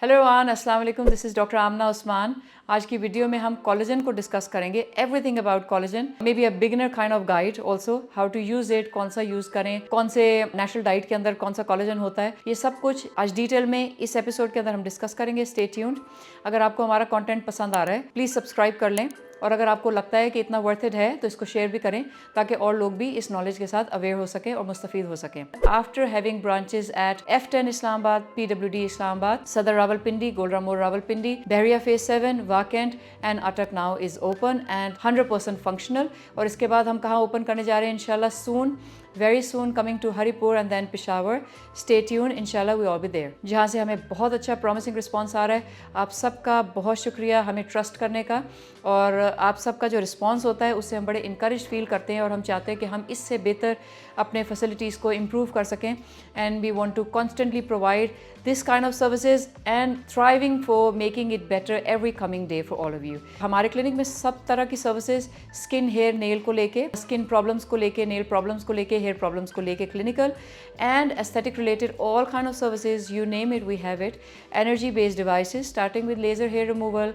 Hello everyone, अस्सलाम वालेकुम। This is doctor Amna Usman. आज की वीडियो में हम कोलेजन को डिस्कस करेंगे, everything about collagen, may be a beginner kind of guide also, how to use it, कौन सा यूज़ करें, कौन से नेचुरल डाइट के अंदर कौन सा कोलेजन होता है, ये सब कुछ आज डिटेल में इस एपिसोड के अंदर हम डिस्कस करेंगे। Stay tuned. अगर आपको हमारा कंटेंट पसंद आ रहा है प्लीज़ सब्सक्राइब कर लें, और अगर आपको लगता है कि इतना वर्थ इट है तो इसको शेयर भी करें ताकि और लोग भी इस नॉलेज के साथ अवेयर हो सकें और मुस्तफ़ीद हो सकें। After having branches at F10 Islamabad, PWD Islamabad, Saddar Rawalpindi, Golra Mor Rawalpindi, Bahria phase 7, Wah Cantt and Attock now is open and 100% functional. और इसके बाद हम कहाँ ओपन करने जा रहे हैं इंशाल्लाह soon, very soon, coming to Haripur and then Peshawar. Stay tune, इंशाल्लाह वी ऑल बी देयर। जहाँ से हमें बहुत अच्छा प्रॉमिसिंग रिस्पांस आ रहा है। आप सबका बहुत शुक्रिया हमें ट्रस्ट करने का, और आप सबका जो रिस्पांस होता है उससे हम बड़े इनकरेज फील करते हैं और हम चाहते हैं कि हम इससे बेहतर अपने फैसिलिटीज़ को इम्प्रूव कर सकें। And we want to constantly provide this kind of services and thriving for making it better every coming day for all of you. हमारे क्लिनिक में सब तरह की सर्विसेज, स्किन, हेयर, नेल को लेके, स्किन प्रॉब्लम्स को लेके, नेल प्रॉब्लम्स को लेके, हेयर प्रॉब्लम्स को लेके, clinical and aesthetic related all kind of services, you name it we have it. Energy based devices starting with laser hair removal,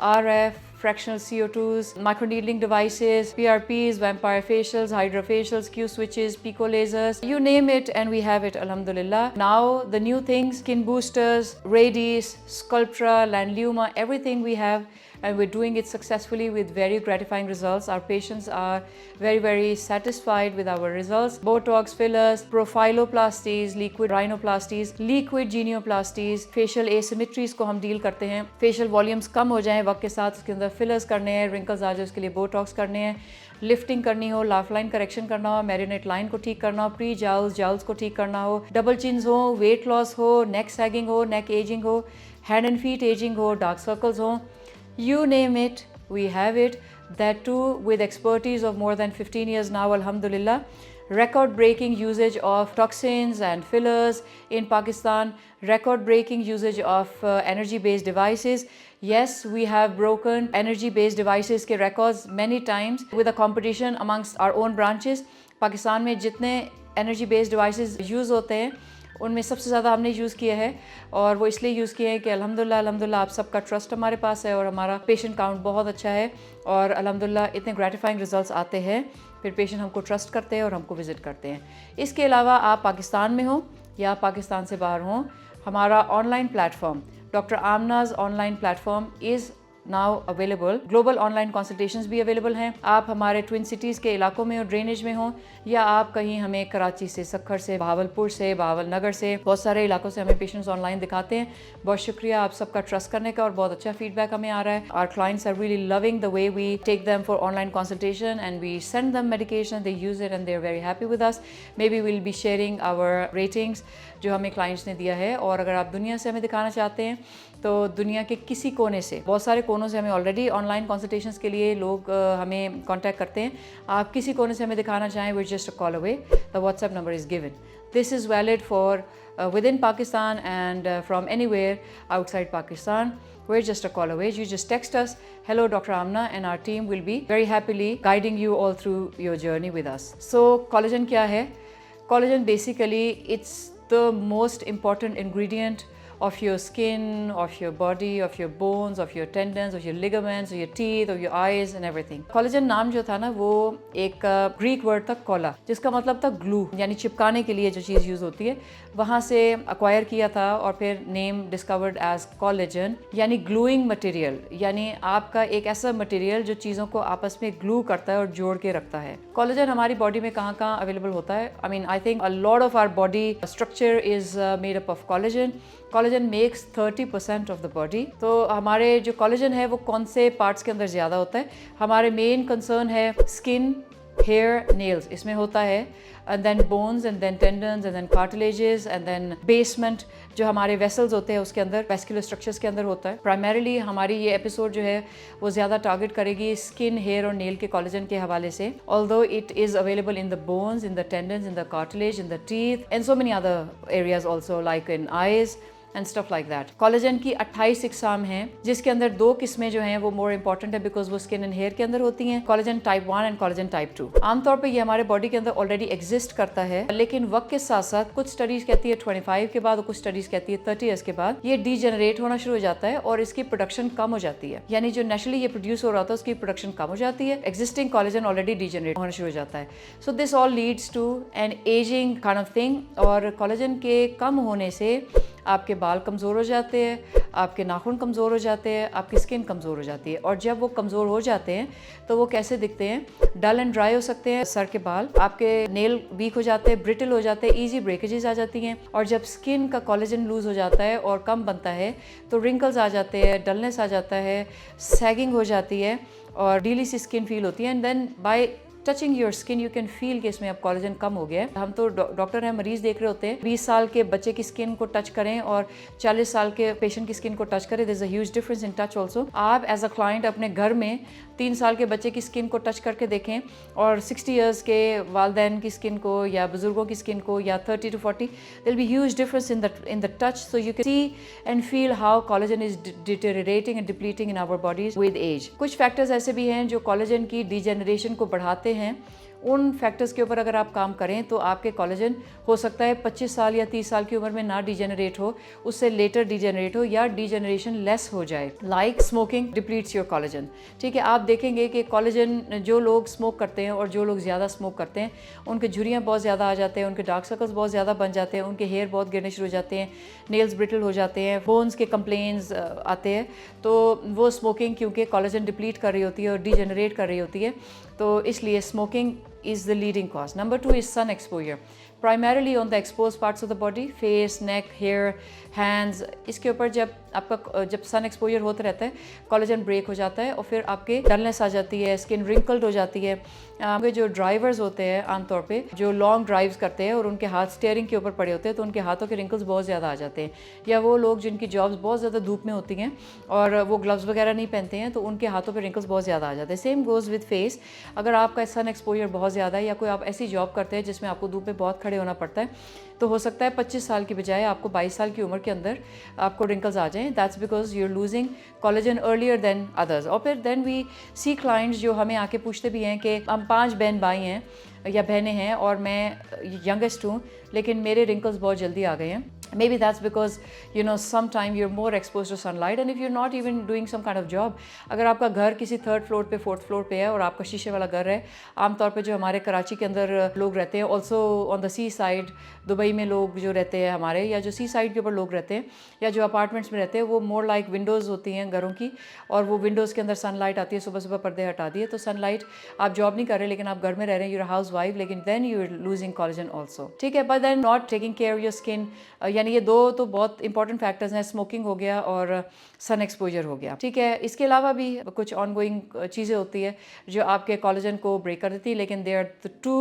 RF, fractional CO2s, microneedling devices, PRPs, vampire facials, hydrofacials, Q switches, pico lasers, you name it and we have it, alhamdulillah. Now the new things, skin boosters, Radies, Sculptra, Lanluma, everything we have, and we're doing it successfully with very gratifying results. Our patients are very satisfied with our results. Botox fillers, profiloplasties, liquid rhinoplasties, liquid genioplasties, facial asymmetries को हम deal करते हैं। facial volumes कम हो जाएं वक्त के साथ, उसके अंदर fillers करने हैं, wrinkles आ जाए उसके लिए botox करने हैं, लिफ्टिंग करनी हो, लाफ लाइन करेक्शन करना हो, मैरिनेट लाइन को ठीक करना हो, प्री जाउल्स को ठीक करना हो, डबल चिन्स हो, वेट लॉस हो, नेक सैगिंग हो, नेक एजिंग हो, हैंड एंड फीट एजिंग हो, डार्क सर्कल्स हो, you name it, we have it. That too with expertise of more than 15 years now, alhamdulillah. Record breaking usage of toxins and fillers in Pakistan, record breaking usage of energy based devices. Yes, we have broken energy based devices के records many times with a competition amongst our own branches. Pakistan में जितने energy based devices use होते हैं उनमें सबसे ज़्यादा हमने use किया है, और वो इसलिए यूज़ किए हैं कि अल्हम्दुलिल्लाह आप सबका ट्रस्ट हमारे पास है और हमारा पेशेंट काउंट बहुत अच्छा है, और अल्हम्दुलिल्लाह इतने ग्रेटिफाइंग रिजल्ट्स आते हैं, फिर पेशेंट हमको ट्रस्ट करते हैं और हमको विज़िट करते हैं। इसके अलावा आप पाकिस्तान में हो या पाकिस्तान से बाहर हों, हमारा online platform doctor Amna's online platform is now available. Global online consultations भी अवेलेबल हैं। आप हमारे ट्विन सिटीज़ के इलाकों में हो, ड्रेनेज में हो, या आप कहीं हमें कराची से, सक्खर से, बहावलपुर से, बहावल नगर से, बहुत सारे इलाकों से हमें पेशेंट्स ऑनलाइन दिखाते हैं। बहुत शुक्रिया आप सबका ट्रस्ट करने का, और बहुत अच्छा फीडबैक हमें आ रहा है। Our clients are really loving the way we take them for online consultation and we send them medication, they use it and they are very happy with us. May be will be sharing our ratings जो हमें clients ने दिया है। और अगर आप दुनिया से हमें दिखाना चाहते हैं तो दुनिया के किसी कोने से, बहुत सारे कोनों से हमें ऑलरेडी ऑनलाइन कंसल्टेशंस के लिए लोग हमें कांटेक्ट करते हैं। आप किसी कोने से हमें दिखाना चाहें, we just a call away, the WhatsApp number is given. This is valid for within Pakistan and from anywhere outside Pakistan. We're just a call away. You just text us, hello Dr. Amna, and our team will be very happily guiding you all through your journey with us. So collagen क्या है? Collagen basically it's the most important ingredient of your skin, of your body, of your bones, of your tendons, of your ligaments, of your teeth, of your eyes and everything. Collagen नाम जो था ना वो एक Greek word था Cola, जिसका मतलब था ग्लू, यानी चिपकाने के लिए जो चीज़ यूज़ होती है, वहाँ से अक्वायर किया था और फिर नेम डिस्कवर्ड एज कोलेजन, यानी ग्लूइंग मटेरियल, यानी आपका एक ऐसा मटेरियल जो चीज़ों को आपस में ग्लू करता है और जोड़ के रखता है। कोलेजन हमारी बॉडी में कहाँ कहाँ अवेलेबल होता है? I mean I think a lot of our body structure is made up of collagen. Collagen makes 30% of the body. तो हमारे जो कोलेजन है वो कौन से पार्ट्स के अंदर ज़्यादा होता है? हमारे मेन कंसर्न है स्किन, हेयर, नेल्स, इसमें होता है, and then bones, and then tendons, and then cartilages, and then basement जो हमारे वेसल्स होते हैं उसके अंदर, वेस्कुलर स्ट्रक्चर्स के अंदर होता है। प्राइमरीली हमारी ये एपिसोड जो है वो ज़्यादा टारगेट करेगी स्किन, हेयर और नेल के कोलेजन के हवाले से। Although it is available in the bones, in the tendons, in the cartilage, in the teeth, and so many other areas also like in eyes and stuff like that. Collagen की 28 इकसाम हैं, जिसके अंदर 2 किस्में जो हैं वो मोर इंपॉर्टेंट है because वो स्किन एंड हेयर के अंदर होती हैं, collagen type 1 and collagen type 2। आमतौर पर ये हमारे बॉडी के अंदर ऑलरेडी एग्जिस्ट करता है, लेकिन वक्त के साथ साथ कुछ स्टडीज कहती है 25 के बाद और कुछ स्टडीज कहती है 30 ईयर्स के बाद ये डीजेनरेट होना शुरू हो जाता है और इसकी प्रोडक्शन कम हो जाती है, यानी जो नेचुरली ये प्रोड्यूस हो रहा था उसकी प्रोडक्शन कम हो जाती है, एग्जिस्टिंग कोलेजन ऑलरेडी डीजेनरेट होना शुरू हो जाता है। So this all leads to an ageing kind of thing, और कोलेजन के कम होने से आपके बाल कमज़ोर हो जाते हैं, आपके नाखून कमज़ोर हो जाते हैं, आपकी स्किन कमज़ोर हो जाती है। और जब वो कमज़ोर हो जाते हैं तो वो कैसे दिखते हैं? डल एंड ड्राई हो सकते हैं सर के बाल, आपके नेल वीक हो जाते हैं, ब्रिटल हो जाते हैं, ईजी ब्रेकेजेस आ जाती हैं। और जब स्किन का कोलेजन लूज़ हो जाता है और कम बनता है तो रिंकल्स आ जाते हैं, डलनेस आ जाता है, सैगिंग हो जाती है और डीली सी स्किन फील होती है। And then by touching your skin you can feel कि इसमें अब कोलेजन कम हो गया है। हम तो डॉक्टर हैं, मरीज देख रहे होते हैं, 20 साल के बच्चे की स्किन को टच करें और 40 साल के पेशेंट की स्किन को टच करें, there is a huge difference in touch also. आप एज अ क्लाइंट अपने घर में 3 साल के बच्चे की स्किन को टच करके देखें और 60 ईयर्स के वालदैन की स्किन को या बुजुर्गों की स्किन को या 30 to 40, there will be huge difference in the touch, so you can see and feel how collagen is deteriorating and depleting in our bodies with age. कुछ फैक्टर्स ऐसे भी हैं जो कोलेजन की डीजेनरेशन को बढ़ाते हैं। उन फैक्टर्स के ऊपर अगर आप काम करें तो आपके कोलेजन हो सकता है 25 साल या 30 साल की उम्र में ना डीजेनरेट हो, उससे लेटर डीजेनरेट हो या डीजेनरेशन लेस हो जाए। Like smoking depletes your collagen. ठीक है, आप देखेंगे कि कोलेजन, जो लोग स्मोक करते हैं और जो लोग ज़्यादा स्मोक करते हैं उनके झुर्रियाँ बहुत ज़्यादा आ जाते हैं, उनके डार्क सर्कल्स बहुत ज़्यादा बन जाते हैं, उनके हेयर बहुत गिरने शुरू हो जाते हैं, नेल्स ब्रिटल हो जाते हैं, बोन्स के कंप्लेंट्स आते हैं। तो वो स्मोकिंग क्योंकि कोलेजन डिप्लीट कर रही होती है और डीजेनरेट कर रही होती है, तो इसलिए smoking is the leading cause. Number 2 is sun exposure, primarily on the exposed parts of the body, face, neck, hair, hands। इसके ऊपर जब सन एक्सपोजर होता रहता है कोलेजन ब्रेक हो जाता है और फिर आपके डलनेस आ जाती है, स्किन रिंकल्ड हो जाती है। आपके जो ड्राइवर्स होते हैं आमतौर पे जो लॉन्ग ड्राइव्स करते हैं और उनके हाथ स्टीयरिंग के ऊपर पड़े होते हैं तो उनके हाथों के रिंकल्स बहुत ज़्यादा आ जाते हैं, या वो लोग जिनकी जॉब्स बहुत ज़्यादा धूप में होती हैं और वो ग्लव्स वगैरह नहीं पहनते हैं तो उनके हाथों पर रिंकल्स बहुत ज़्यादा आ जाते हैं। Same goes with face. अगर आपका सन एक्सपोजर बहुत ज़्यादा है या कोई आप ऐसी जॉब करते हैं जिसमें आपको धूप में बहुत खड़े होना पड़ता है तो हो सकता है 25 साल की बजाय आपको 22 साल की उम्र के अंदर आपको रिंकल्स आ जाएं। That's because you are losing collagen earlier than others. और फिर देन वी सी क्लाइंट्स जो हमें आके पूछते भी हैं कि हम 5 बहन भाई हैं या बहनें हैं और मैं यंगेस्ट हूँ लेकिन मेरे रिंकल्स बहुत जल्दी आ गए हैं। Maybe that's because sometime you're more exposed to sunlight and if you're not even doing some kind of job। अगर आपका घर किसी 3rd फ्लोर पे 4th फ्लोर पे है और आपका शीशे वाला घर है, आमतौर पे जो हमारे कराची के अंदर लोग रहते हैं, also on the sea side Dubai में लोग जो रहते हैं हमारे, या जो सी साइड के ऊपर लोग रहते हैं या जो अपार्टमेंट्स में रहते हैं, वो मोर लाइक विंडोज़ होती हैं घरों की और वो विंडोज़ के अंदर सनलाइट आती है, सुबह सुबह पर्दे हटा दिए तो सनलाइट, आप जॉब नहीं कर रहे लेकिन आप घर में रह रहे हैं, यूर हाउस वाइफ, लेकिन then you are losing collagen also. ठीक है, but then not taking care of your skin, यानी ये 2 तो बहुत इंपॉर्टेंट फैक्टर्स हैं, स्मोकिंग हो गया और सन एक्सपोजर हो गया। ठीक है, इसके अलावा भी कुछ ऑनगोइंग चीज़ें होती है जो आपके कोलेजन को ब्रेक कर देती है, लेकिन they are the 2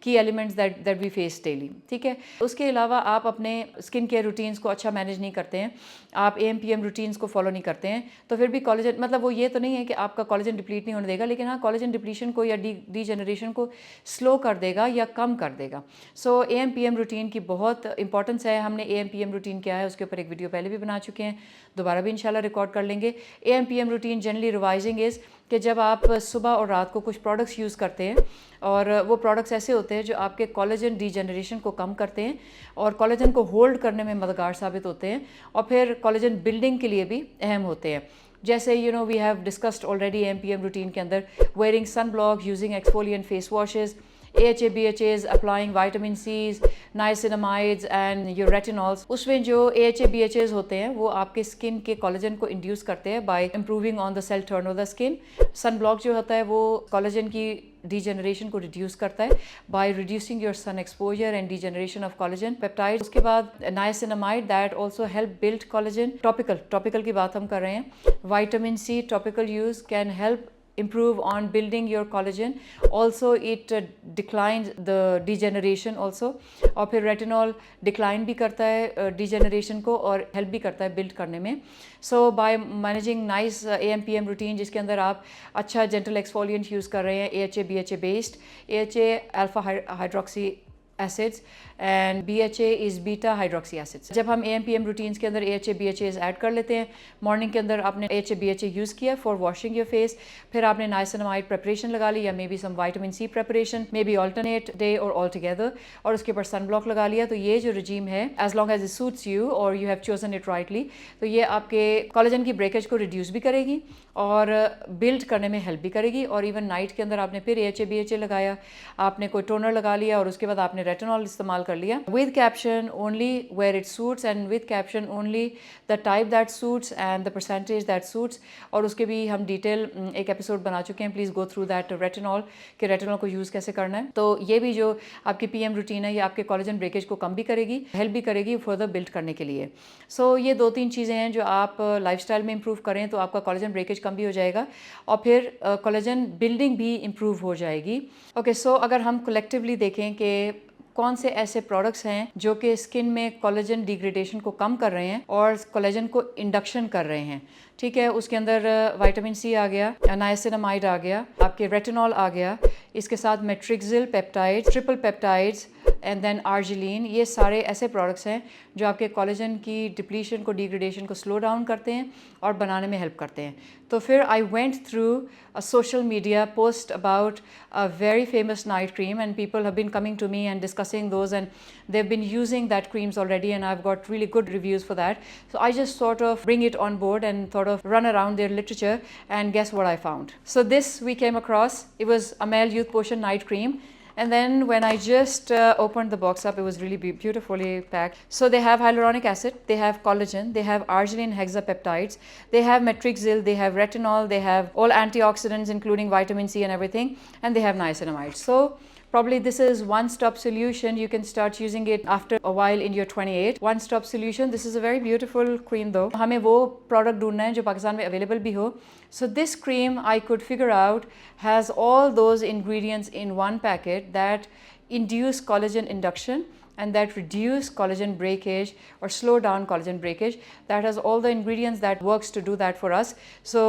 key elements that we face daily. ठीक है, उसके अलावा आप अपने स्किन केयर रूटीन्स को अच्छा मैनेज नहीं करते हैं, आप AM/PM रूटीन्स को फॉलो नहीं करते हैं, तो फिर भी कोलेजन, मतलब वो ये तो नहीं है कि आपका कोलेजन डिप्लीट नहीं होने देगा, लेकिन हाँ कोलेजन डिप्लीशन को या डीजेनरेशन को स्लो कर देगा या कम कर देगा। सो AM/PM रूटीन की बहुत इंपॉर्टेंस है। हमने AM/PM रूटीन क्या है उसके ऊपर एक वीडियो पहले भी बना चुके हैं, दोबारा भी इंशाल्लाह रिकॉर्ड कर लेंगे। AM/PM routine generally revising is कि जब आप सुबह और रात को कुछ प्रोडक्ट्स यूज़ करते हैं और वो प्रोडक्ट्स ऐसे होते हैं जो आपके कोलेजन डीजेनरेशन को कम करते हैं और कोलेजन को होल्ड करने में मददगार साबित होते हैं और फिर कोलेजन बिल्डिंग के लिए भी अहम होते हैं। जैसे we have discussed already AM/PM routine के अंदर wearing sunblock, using exfoliant face washes, AHA BHAs, applying vitamin C's, niacinamides and your retinols। उसमें जो AHA BHAs होते हैं वो आपके स्किन के कोलेजन को इंड्यूस करते हैं by improving on the cell turn of the skin. Sunblock जो होता है वो कोलेजन की डीजेनरेशन को रिड्यूस करता है by reducing your sun exposure and degeneration of collagen peptide. उसके बाद niacinamide that also help build collagen. Topical की बात हम कर रहे हैं। Vitamin C topical use can help improve on building your collagen, also it declines the degeneration also। और फिर रेटिनॉल डिक्लाइन भी करता है डिजेनरेशन को और हेल्प भी करता है बिल्ड करने में। So by managing nice AM/PM routine जिसके अंदर आप अच्छा जेंटल एक्सफोलिएंट यूज़ कर रहे हैं, AHA BHA based, AHA alpha hydroxy acids and BHA is beta hydroxy acids. जब हम AMPM रूटीन्स के अंदर AHA BHAs ऐड कर लेते हैं, मॉर्निंग के अंदर आपने AHA BHA यूज़ किया फॉर वॉशिंग योर फेस, फिर आपने नाइसिनामाइड प्रेपरेशन लगा ली या may be some vitamin C preparation, may be alternate day और ऑल टुगेदर, और उसके ऊपर सन ब्लॉक लगा लिया, तो ये जो रजीम है as long as it suits you और you have chosen it rightly, तो ये आपके कोलेजन की ब्रेकेज को रिड्यूस भी करेगी और बिल्ड करने में हेल्प भी करेगी। और इवन नाइट के अंदर आपने फिर AHA BHA लगाया, आपने कोई टोनर लगा लिया और उसके बाद आपने रेटिनॉल इस्तेमाल कर लिया, with caution only where it suits and with caution only the type that suits and the percentage that suits. और उसके भी हम डिटेल एक एपिसोड बना चुके हैं, please go through that retinol कि रेटिनॉल को यूज़ कैसे करना है। तो ये भी जो आपकी PM रूटीन है ये आपके कोलेजन ब्रेकेज को कम भी करेगी, हेल्प भी करेगी फर्दर बिल्ड करने के लिए। सो ये 2-3 चीज़ें हैं जो आप लाइफस्टाइल में इंप्रूव करें तो आपका कोलेजन ब्रेकेज कम भी हो जाएगा और फिर कोलेजन बिल्डिंग भी इंप्रूव हो जाएगी। ओके, सो अगर हम कलेक्टिवली देखें कि कौन से ऐसे प्रोडक्ट्स हैं जो कि स्किन में कोलेजन डिग्रेडेशन को कम कर रहे हैं और कोलेजन को इंडक्शन कर रहे हैं, ठीक है, उसके अंदर विटामिन C आ गया, नाइसिनामाइड आ गया, आपके रेटिनॉल आ गया, इसके साथ Matrixyl peptides, triple peptides and then argireline, ये सारे ऐसे प्रोडक्ट्स हैं जो आपके कोलेजन की डिप्लीशन को, डिग्रेडेशन को स्लो डाउन करते हैं और बनाने में हेल्प करते हैं। तो फिर I went through a social media post about a very famous night cream and people have been coming to me and discussing those and they have been using that creams already and I've got really good reviews for that. So I just sort of bring it on board and sort of run around their literature and guess what I found. So this we came across, it was Amel Youth Potion Night Cream. And then when I just opened the box up, it was really beautifully packed. So they have hyaluronic acid, they have collagen, they have arginine hexapeptides, they have matrixyl, they have retinol, they have all antioxidants including vitamin C and everything, and they have niacinamide. So probably this is one-stop solution. You can start using it after a while in your 28. One-stop solution. This is a very beautiful cream though. हमें वो product ढूंढना है जो पाकिस्तान में available भी हो. So this cream I could figure out has all those ingredients in one packet that induce collagen induction and that reduce collagen breakage or slow down collagen breakage. That has all the ingredients that works to do that for us. So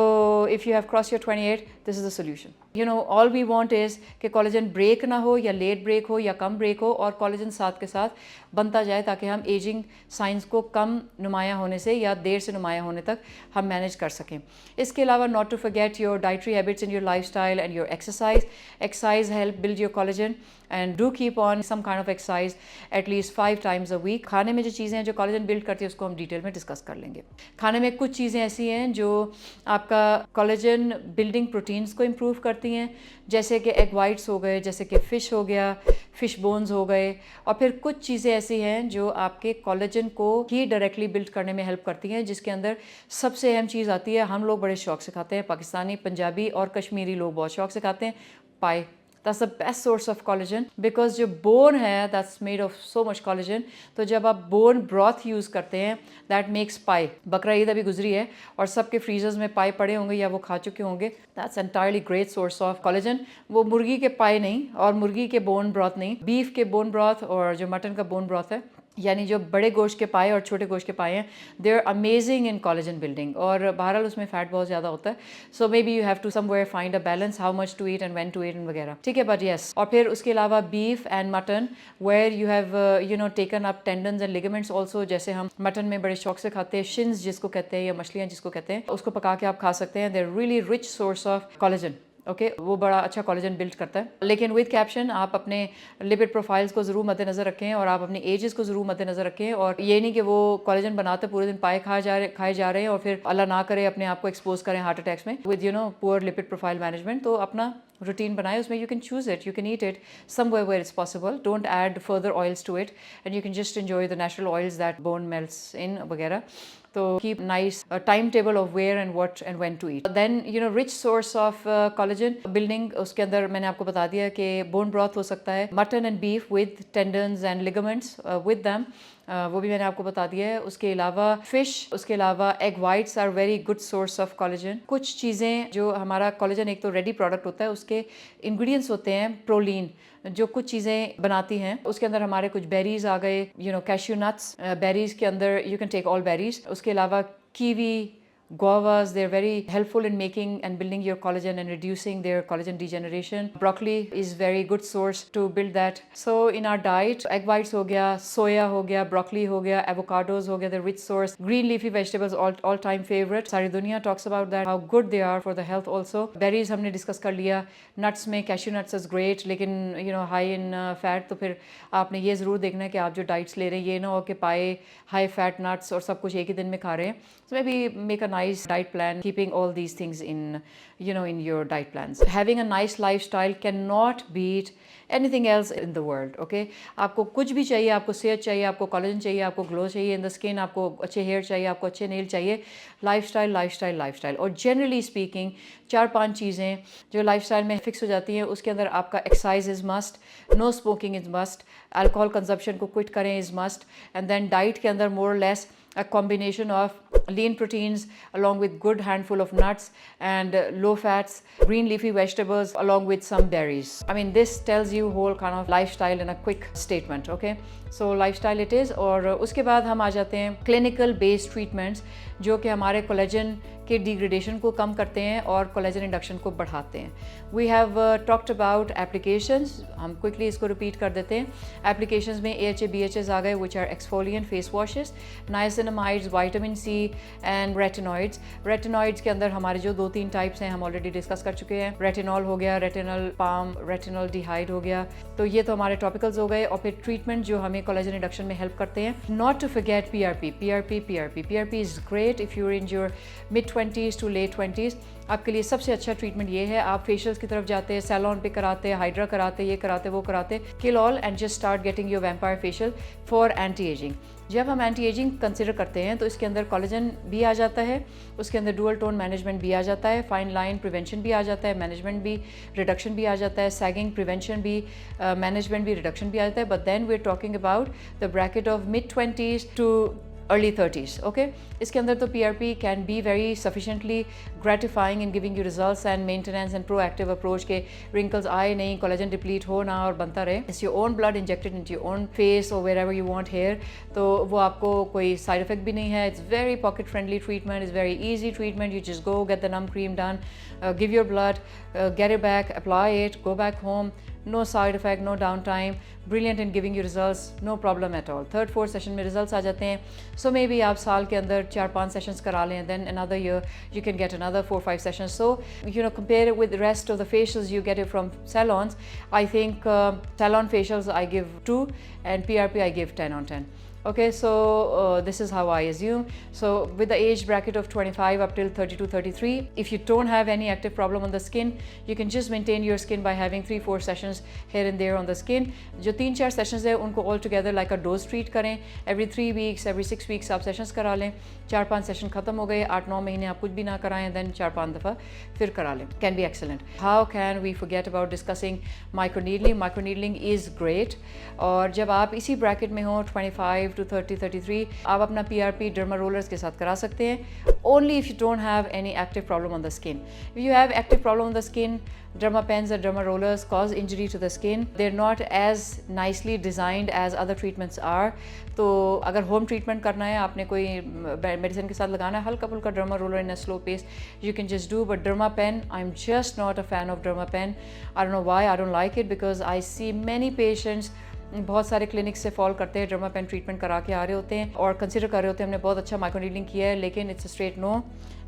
if you have crossed your 28, this is the solution. You know, all we want is कि collagen break ना हो या late break हो या कम break हो और collagen साथ के साथ बनता जाए ताकि हम aging signs को कम नुमाया होने से या देर से नुमाया होने तक हम manage कर सकें। इसके अलावा not to forget your dietary habits in your lifestyle and your exercise. Exercise help build your collagen and do keep on some kind of exercise at least 5 times a week. खाने में जो चीज़ें हैं जो collagen build करती है उसको हम डिटेल में डिस्कस कर लेंगे। खाने में कुछ चीज़ें ऐसी हैं जो आपका collagen building proteins को improve करती हैं, जैसे कि एग वाइट्स हो गए, जैसे कि फ़िश हो गया, फ़िश बोन्स हो गए, और फिर कुछ चीज़ें ऐसी हैं जो आपके कोलेजन को ही डायरेक्टली बिल्ड करने में हेल्प करती हैं, जिसके अंदर सबसे अहम चीज़ आती है, हम लोग बड़े शौक से खाते हैं, पाकिस्तानी, पंजाबी और कश्मीरी लोग बहुत शौक से खाते हैं, पाए। That's the best source of collagen because जो bone है that's made of so much collagen. तो जब आप bone broth यूज़ करते हैं that makes pie. बकरा ईद अभी गुजरी है और सबके फ्रीजर्स में पाई पड़े होंगे या वो खा चुके होंगे. That's entirely great source of collagen. वो मुर्गी के पाई नहीं और मुर्गी के bone broth नहीं, बीफ के bone broth और जो मटन का bone broth है, यानी जो बड़े गोश्त के पाए और छोटे गोश्त के पाए हैं, they are amazing in collagen building, और बहरहाल उसमें फ़ैट बहुत ज़्यादा होता है, so may be you have to somewhere find a balance how much to eat and when to eat and वगैरह, ठीक है, बट यस। और फिर उसके अलावा beef and mutton where you have you know taken up tendons and ligaments also, जैसे हम mutton में बड़े शौक से खाते हैं, शिन्स जिसको कहते हैं या मछलियाँ जिसको कहते हैं, उसको पका के आप खा सकते हैं, they are really rich source of collagen, okay वो बड़ा अच्छा कोलेजन बिल्ड करता है। लेकिन विद कैप्शन आप अपने लिपिड प्रोफाइल्स को ज़रूर मद्देनज़र रखें और आप अपनी एजेस को ज़रूर मद्देनज़र रखें, और ये नहीं कि वो कोलेजन बनाते पूरे दिन पाए खाए जा रहे हैं और फिर अल्लाह ना करे अपने आप को एक्सपोज करें हार्ट अटैक्स में with you know poor lipid profile management. तो अपना रूटीन बनाए, उसमें you can choose it, you can eat it somewhere where it's possible, don't add further oils to it and you can just enjoy the natural oils that bone melts in वगैरह। तो keep nice timetable of where and what and when to eat. Then you know rich source of collagen building, उसके अंदर मैंने आपको बता दिया कि bone broth हो सकता है, mutton and beef with tendons and ligaments with them, वो भी मैंने आपको बता दिया है। उसके अलावा फिश, उसके अलावा egg whites are very good source of collagen. कुछ चीज़ें जो हमारा कोलेजन एक तो रेडी प्रोडक्ट होता है, उसके इंग्रेडिएंट्स होते हैं प्रोलीन, जो कुछ चीज़ें बनाती हैं, उसके अंदर हमारे कुछ बेरीज आ गए, you know cashew nuts, berries के अंदर you can take all berries, उसके अलावा kiwi Guavas, they're very helpful in making and building your collagen and reducing their collagen degeneration. Broccoli is very good source to build that. So in our diet, egg whites ho gaya, soya ho gaya, broccoli ho gaya, avocados ho gaya, the rich source. Green leafy vegetables, all time favorite. Sari dunya talks about that, how good they are for the health also. Berries हमने discuss कर लिया. Nuts में cashew nuts is great, लेकिन high in fat, तो फिर आपने ये ज़रूर देखना है कि आप जो diets ले रहे हैं ये ना हो कि पाए high fat nuts और सब कुछ एक ही दिन में खा रहे हैं. So maybe make a nice diet plan, keeping all these things in your diet plans. Having a nice lifestyle cannot beat anything else in the world. Okay, आपको कुछ भी चाहिए, आपको सेहत चाहिए, आपको कोलेजन चाहिए, आपको ग्लो चाहिए इन द स्किन, आपको अच्छे हेयर चाहिए, आपको अच्छे नेल चाहिए. लाइफस्टाइल और जनरली स्पीकिंग 4-5 चीज़ें जो लाइफस्टाइल में फिक्स हो जाती हैं. उसके अंदर आपका exercise is must, no smoking is must, alcohol consumption को क्विट करें is must, and then diet के अंदर more less a combination of lean proteins along with good handful of nuts and low fats, green leafy vegetables along with some berries. I mean, this tells you whole kind of lifestyle in a quick statement. Okay, so lifestyle it is. और उसके बाद हम आ जाते हैं clinical based treatments जो कि हमारे collagen के डिग्रेडेशन को कम करते हैं और कोलेजन इंडक्शन को बढ़ाते हैं. We have talked about applications, हम क्विकली इसको रिपीट कर देते हैं. एप्लीकेशंस में AHA BHAs आ गए, which are exfoliant face washes, niacinamides, vitamin C and retinoids. Retinoids के अंदर हमारे जो 2-3 टाइप्स हैं हम ऑलरेडी डिस्कस कर चुके हैं. रेटिनॉल हो गया, रेटिनल पाम, रेटिनॉल डिहाइड हो गया. तो ये तो हमारे टॉपिकल्स हो गए. और फिर ट्रीटमेंट जो हमें कोलेजन इंडक्शन में हेल्प करते हैं. Not to forget PRP is great if you are in your mid-20s to late 20s. आपके लिए सबसे अच्छा ट्रीटमेंट ये है, आप फेशियल्स की तरफ जाते हैं, सैलॉन पे कराते हैं, हाइड्रा कराते, ये कराते, वो कराते, kill all and just start getting your vampire facial for anti ageing. जब हम एंटी एजिंग कंसिडर करते हैं तो इसके अंदर कोलेजन भी आ जाता है, उसके अंदर डुअल टोन मैनेजमेंट भी आ जाता है, फाइन लाइन प्रिवेंशन भी आ जाता है, मैनेजमेंट भी, रिडक्शन भी आ जाता है, सैगिंग प्रिवेंशन भी, मैनेजमेंट भी, रिडक्शन भी आ जाता है. But then we are talking about the bracket of mid-20s to early 30s. Okay, इसके अंदर तो PRP can be very sufficiently gratifying in giving you results and maintenance and proactive approach के wrinkles आए नहीं, collagen deplete हो ना और बनता रहे. It's your own blood injected into your own face or wherever you want hair. तो वो आपको कोई side effect भी नहीं है. It's very pocket friendly treatment. It's very easy treatment. You just go get the numb cream done, give your blood, get it back, apply it, go back home. No side effect, no downtime, brilliant in giving you results, no problem at all. 3rd-4th session में results आ जाते हैं. So maybe आप साल के अंदर 4-5 sessions करा लें, then another year you can get another 4-5 sessions. So compare it with the rest of the facials you get it from salons. I think salon facials I give 2 and PRP I give 10 on 10. Okay, so this is how I assume. So with the age bracket of 25 up till 32-33, if you don't have any active problem on the skin, you can just maintain your skin by having 3-4 sessions here and there on the skin. जो 3-4 sessions है उनको all together like a dose treat करें. Every 3 weeks, every 6 weeks आप sessions करा लें. 4-5 session खत्म हो गए, 8-9 महीने आप कुछ भी ना कराएं, then 4-5 दफ़ा फिर करा लें. Can be excellent. How can we forget about discussing microneedling? Microneedling is great. और जब आप इसी bracket में हो 25 to 30-33, आप अपना PRP derma rollers के साथ करा सकते हैं. Only if you don't have any active problem on the skin. If you have active problem on the skin, derma pens or derma rollers cause injury to the skin. They're not as nicely designed as other treatments are. तो अगर home treatment करना है, आपने कोई medicine के साथ लगाना है, हल्का फुल्का derma roller in a slow pace, you can just do. But derma pen, I'm just not a fan of derma pen. I don't know why I don't like it, because I see many patients बहुत सारे clinic से fall करते हैं, derma pen treatment करा के आ रहे होते हैं और कंसिडर कर रहे होते हैं हमने बहुत अच्छा माइक्रोनीडलिंग किया है, लेकिन it's a straight no.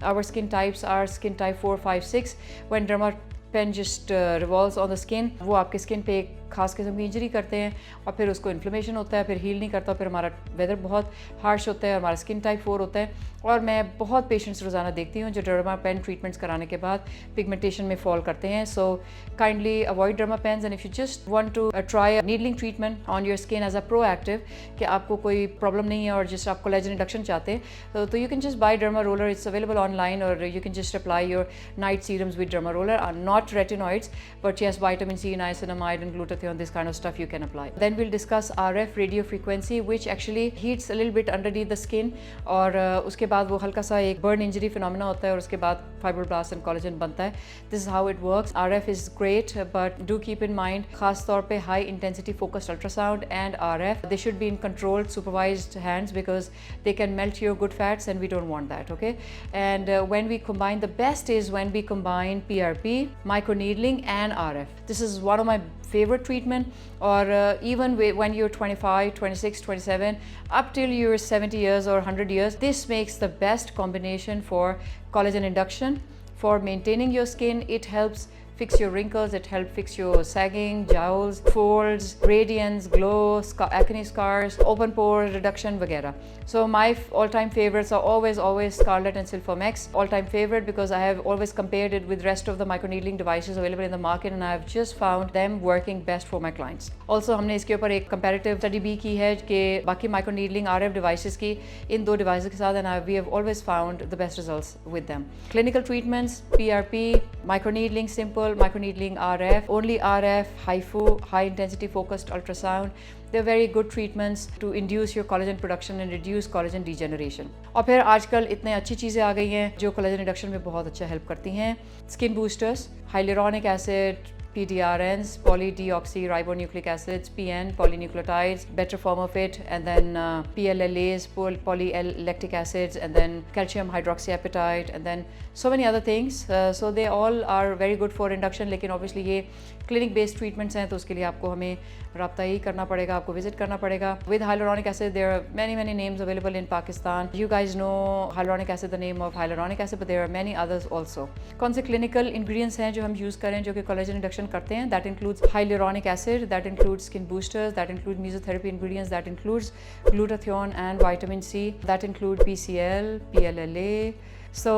Our skin types are skin type 4, 5, 6. When derma pen just revolves on the skin, वो आपके स्किन पे एक खास किस्म की इंजरी करते हैं और फिर उसको इन्फ्लेमेशन होता है, फिर हील नहीं करता, फिर हमारा वेदर बहुत हार्श होता है, हमारा स्किन टाइप 4 होता है. और मैं बहुत पेशेंट्स रोज़ाना देखती हूँ जो डर्मा पेन ट्रीटमेंट्स कराने के बाद पिगमेंटेशन में फॉल करते हैं. So kindly avoid derma pens and if you just want to try needling treatment on your skin as a proactive, कि आपको कोई प्रॉब्लम नहीं है और जस्ट आप कोलेजन इंडक्शन चाहते हैं, तो you can just buy derma roller. It's available online और you can just apply your night serums with derma roller. Not retinoids but yes, vitamin C, niacinamide and glutathione glutathione, this kind of stuff you can apply. Then we'll discuss RF radio frequency, which actually heats a little bit underneath the skin, और उसके बाद वो हल्का सा एक burn injury phenomena होता है और उसके बाद fibroblast and collagen बनता है. This is how it works. RF is great, but do keep in mind खास तौर पे high intensity focused ultrasound and RF, they should be in controlled supervised hands because they can melt your good fats and we don't want that, okay? And when we combine, the best is when we combine PRP, microneedling and RF. This is one of my favorite treatment, or even when you're 25, 26, 27, up till you're 70 years or 100 years, this makes the best combination for collagen induction, for maintaining your skin. It helps fix your wrinkles, it helps fix your sagging, jowls, folds, radiance, glow, acne scars, open pore reduction, वगैरह. So my all-time favorites are always Scarlett and Silfomex. All-time favorite because I have always compared it with rest of the microneedling devices available in the market, and I have just found them working best for my clients. Also हमने इसके ऊपर एक comparative study भी की है कि बाकी microneedling RF devices की इन दो devices के साथ, and we have always found the best results with them. Clinical treatments, PRP, microneedling simple, microneedling RF, only RF, HIFU, high intensity focused ultrasound. They're very good treatments to induce your collagen production and reduce collagen degeneration. और फिर आजकल इतने अच्छी चीज़ें आ गई हैं जो collagen reduction में बहुत अच्छा हेल्प करती हैं. Skin boosters, hyaluronic acid, PDRNs, polydeoxyribonucleic acids, PN, polynucleotides, better form of it, and then PLLAs, polylactic acids, and then calcium hydroxyapatite, and then so many other things. So they all are very good for induction, लेकिन obviously ये clinic based treatments हैं तो उसके लिए आपको हमें राब्ता ही करना पड़ेगा, आपको visit करना पड़ेगा. With hyaluronic acid, there are many names available in Pakistan. You guys know hyaluronic acid, the name of hyaluronic acid, but there are many others also. कौन से clinical ingredients हैं जो हम use करें जो कि collagen induction करते हैं? That includes hyaluronic acid, that includes skin boosters, that includes mesotherapy ingredients, that includes glutathione and vitamin C, that include PCL, PLLA. So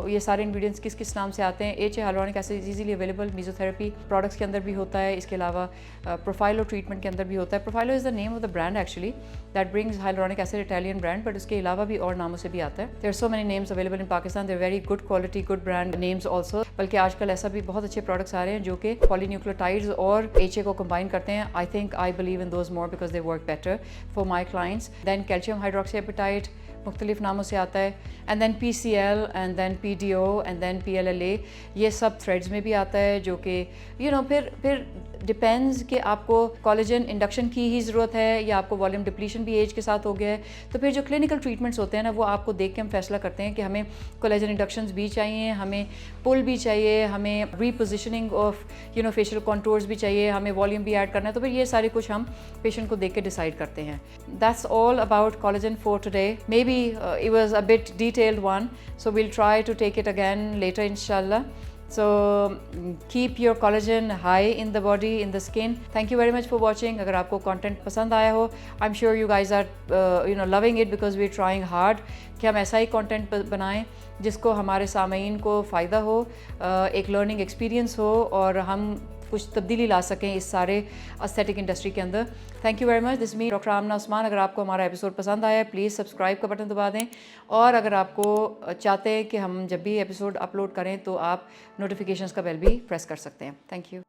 ये सारे इंग्रेडिएंट्स किस किस नाम से आते हैं? HA hyaluronic acid is easily available, mesotherapy products के अंदर भी होता है, इसके अलावा प्रोफाइलो ट्रीटमेंट के अंदर भी होता है. Profhilo is the name of the brand actually that brings hyaluronic acid, Italian brand, but उसके अलावा भी और नामों से भी आता है. There are so many names available in Pakistan. They're very good quality, good brand names also. बल्कि आजकल ऐसा भी बहुत अच्छे प्रोडक्ट्स आ रहे हैं जो कि पॉलीन्यूक्लियोटाइड्स और HA को कंबाइन करते हैं. I believe in those more because they work better for my clients. Then calcium hydroxyapatite मुख्तलिफ नामों से आता है, and then PCL, and then PDO, and then PLLA. ये सब थ्रेड्स में भी आता है जो कि फिर डिपेंड्स कि आपको कोलेजन इंडक्शन की ही ज़रूरत है या आपको वॉल्यूम डिप्लीशन भी एज के साथ हो गया है. तो फिर जो क्लिनिकल ट्रीटमेंट्स होते हैं ना, वो आपको देख के हम फैसला करते हैं कि हमें कोलेजन इंडक्शंस भी चाहिए, हमें पुल भी चाहिए, हमें रीपोजिशनिंग ऑफ फेशियल कॉन्टूर्स भी चाहिए, हमें वॉल्यूम भी ऐड करना है. तो फिर ये सारे कुछ हम पेशेंट को देख के डिसाइड करते हैं. That's all about collagen for today. May be it was a bit detailed one, so we'll try to take it again later inshallah. So keep your collagen high in the body, in the skin. Thank you very much for watching. अगर आपको content पसंद आया हो, I'm sure you guys are loving it because we're trying hard कि हम ऐसा ही content बनाएं जिसको हमारे सामईन को फ़ायदा हो, एक learning experience हो और हम कुछ तब्दीली ला सकें इस सारे एस्थेटिक इंडस्ट्री के अंदर. Thank you very much. This me doctor Amna Usman. अगर आपको हमारा एपिसोड पसंद आया है प्लीज़ सब्सक्राइब का बटन दबा दें, और अगर आपको चाहते हैं कि हम जब भी एपिसोड अपलोड करें तो आप नोटिफिकेशंस का बेल भी प्रेस कर सकते हैं. Thank you.